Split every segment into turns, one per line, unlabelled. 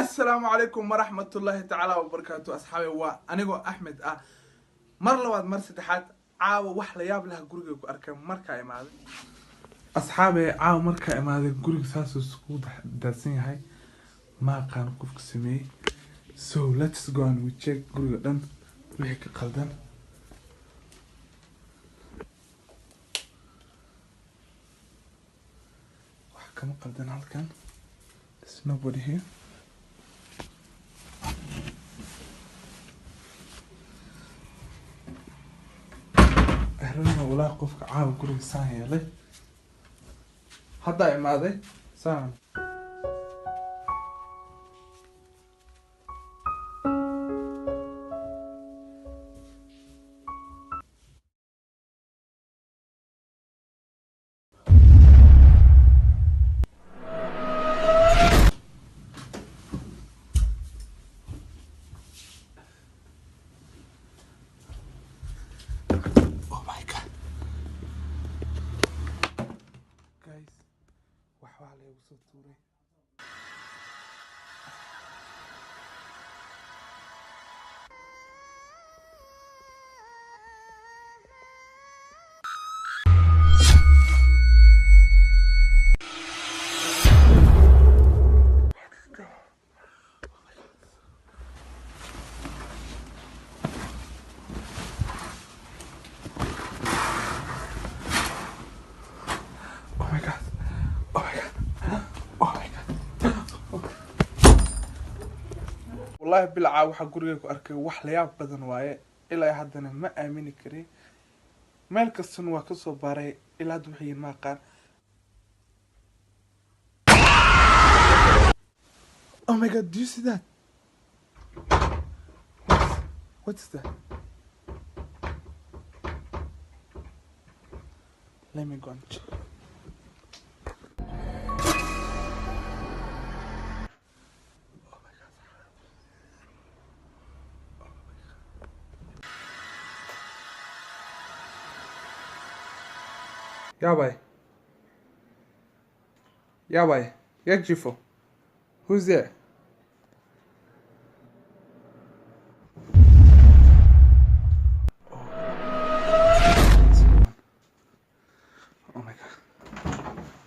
السلام عليكم ورحمة الله تعالى وبركاته أصحابي وأنيقو أحمد مر لواد مر سدحات عاو وحلا ياب لها قرقة أركب مركا إمادة أصحابي عاو مركا إمادة قرقة ساسو سكود داسين هاي ما كان كوفك سمي so let's go and we check قرقة دان ويهيك قلدان وحكا قلدان هالكان there's nobody here أهلنا ولا قفك عاو قرقة ساهية ليه هدا إمادة ساهن والله بالعا waxa guriga ku arkay wax la yaab badan waaye ilaa haddana ma aamini kari meel kastan waa ka soo baaray ilaa hadda wixii ma qaan Oh my god, do you see that? What's that? Let me go and check. Yabay, jak Jifo? Who's there? Oh my god.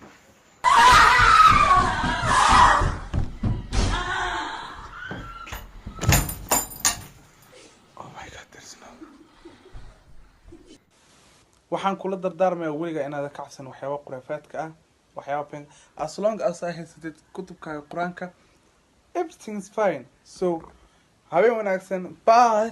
Oh my god, there's no. waxaan kula dardaarmayaa weliga inaad ka cabsan waxyaabo quraafaadka ah waxyaabo pen as long as I haysatid kutubka quraanka everything is fine so habeen wanaagsan bye